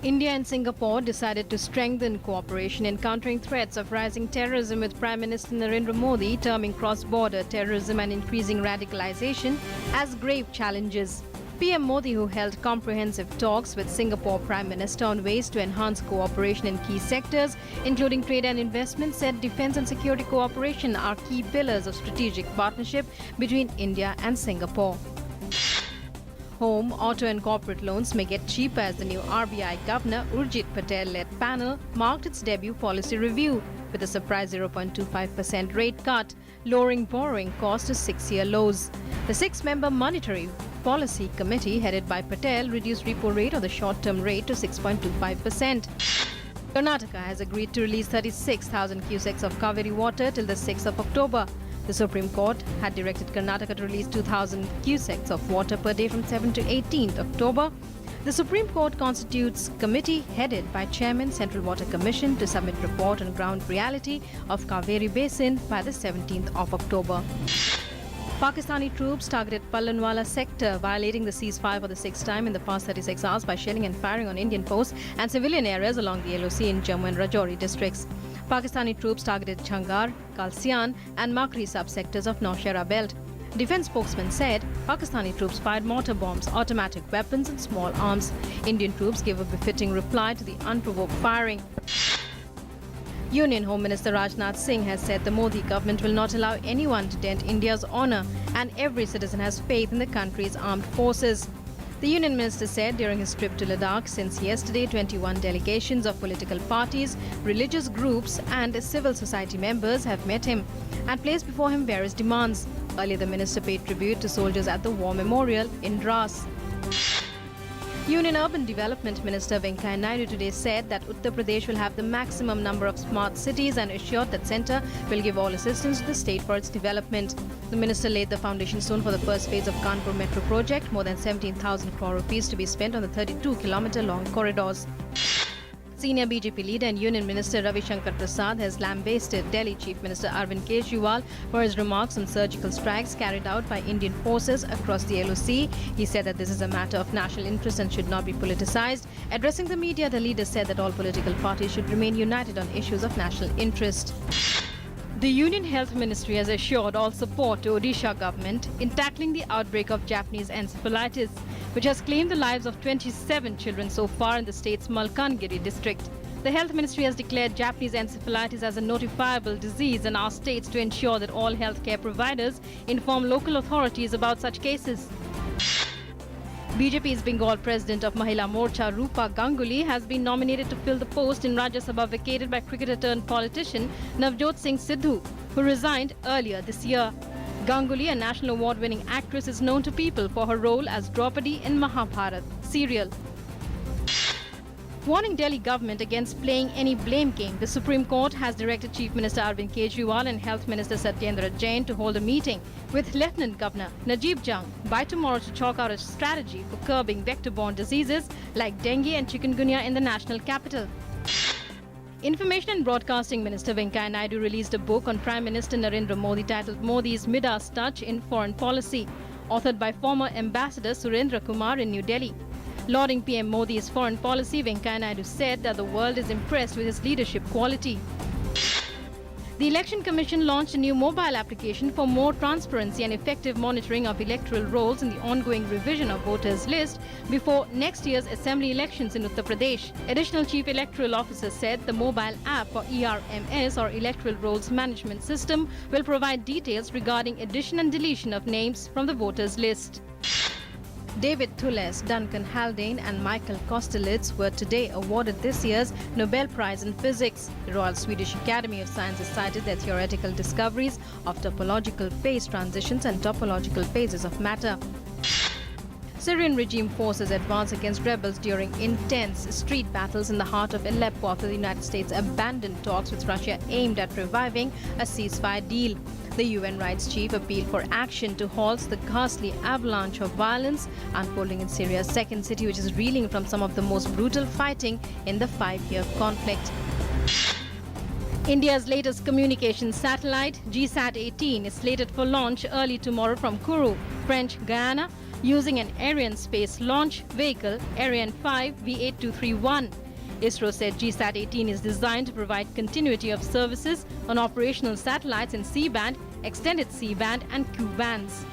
India and Singapore decided to strengthen cooperation in countering threats of rising terrorism, with Prime Minister Narendra Modi terming cross-border terrorism and increasing radicalization as grave challenges. PM Modi, who held comprehensive talks with Singapore Prime Minister on ways to enhance cooperation in key sectors, including trade and investment, said defense and security cooperation are key pillars of strategic partnership between India and Singapore. Home, auto and corporate loans may get cheaper as the new RBI Governor Urjit Patel-led panel marked its debut policy review with a surprise 0.25% rate cut, lowering borrowing costs to 6-year lows. The 6-member Monetary Policy Committee, headed by Patel, reduced repo rate or the short-term rate to 6.25%. Karnataka has agreed to release 36,000 cusecs of Kaveri water till the 6th of October. The Supreme Court had directed Karnataka to release 2,000 cusecs of water per day from 7th to 18th October. The Supreme Court constitutes committee headed by Chairman Central Water Commission to submit report on ground reality of Kaveri Basin by the 17th of October. Pakistani troops targeted Pallanwala sector, violating the ceasefire for the 6th time in the past 36 hours by shelling and firing on Indian posts and civilian areas along the LOC in Jammu and Rajouri districts. Pakistani troops targeted Changar, Kalsian and Makri subsectors of Naushera belt. Defense spokesman said Pakistani troops fired mortar bombs, automatic weapons and small arms. Indian troops gave a befitting reply to the unprovoked firing. Union Home Minister Rajnath Singh has said the Modi government will not allow anyone to dent India's honour and every citizen has faith in the country's armed forces. The Union Minister said during his trip to Ladakh since yesterday, 21 delegations of political parties, religious groups and civil society members have met him and placed before him various demands. Earlier, the minister paid tribute to soldiers at the War Memorial in Dras. Union Urban Development Minister Venkaiah Naidu today said that Uttar Pradesh will have the maximum number of smart cities and assured that centre will give all assistance to the state for its development. The minister laid the foundation stone for the first phase of Kanpur Metro project, more than 17,000 crore rupees to be spent on the 32-kilometre long corridors. Senior BJP leader and Union Minister Ravi Shankar Prasad has lambasted Delhi Chief Minister Arvind Kejriwal for his remarks on surgical strikes carried out by Indian forces across the LOC. He said that this is a matter of national interest and should not be politicized. Addressing the media, the leader said that all political parties should remain united on issues of national interest. The Union Health Ministry has assured all support to Odisha government in tackling the outbreak of Japanese encephalitis, which has claimed the lives of 27 children so far in the state's Malkangiri district. The Health Ministry has declared Japanese encephalitis as a notifiable disease and asked states to ensure that all healthcare providers inform local authorities about such cases. BJP's Bengal President of Mahila Morcha, Rupa Ganguly, has been nominated to fill the post in Rajya Sabha vacated by cricketer-turned-politician Navjot Singh Sidhu, who resigned earlier this year. Ganguly, a national award-winning actress, is known to people for her role as Draupadi in Mahabharat serial. Warning Delhi government against playing any blame game, the Supreme Court has directed Chief Minister Arvind Kejriwal and Health Minister Satyendra Jain to hold a meeting with Lieutenant Governor Najib Jung by tomorrow to chalk out a strategy for curbing vector-borne diseases like dengue and chikungunya in the national capital. Information and Broadcasting Minister Venkaiah Naidu released a book on Prime Minister Narendra Modi titled Modi's Midas Touch in Foreign Policy, authored by former Ambassador Surendra Kumar in New Delhi. Lauding PM Modi's foreign policy, Venkaiah Naidu said that the world is impressed with his leadership quality. The Election Commission launched a new mobile application for more transparency and effective monitoring of electoral rolls in the ongoing revision of voters' list before next year's assembly elections in Uttar Pradesh. Additional Chief Electoral Officer said the mobile app for ERMS or Electoral Rolls Management System will provide details regarding addition and deletion of names from the voters' list. David Thulles, Duncan Haldane and Michael Kostelitz were today awarded this year's Nobel Prize in Physics. The Royal Swedish Academy of Sciences cited their theoretical discoveries of topological phase transitions and topological phases of matter. Syrian regime forces advance against rebels during intense street battles in the heart of Aleppo after the United States abandoned talks with Russia aimed at reviving a ceasefire deal. The UN rights chief appealed for action to halt the ghastly avalanche of violence unfolding in Syria's second city, which is reeling from some of the most brutal fighting in the 5-year conflict. India's latest communications satellite, GSAT-18, is slated for launch early tomorrow from Kourou, French Guiana, using an Ariane space launch vehicle, Ariane 5 V8231. ISRO said GSAT-18 is designed to provide continuity of services on operational satellites in C-band, extended C-band and Q-bands.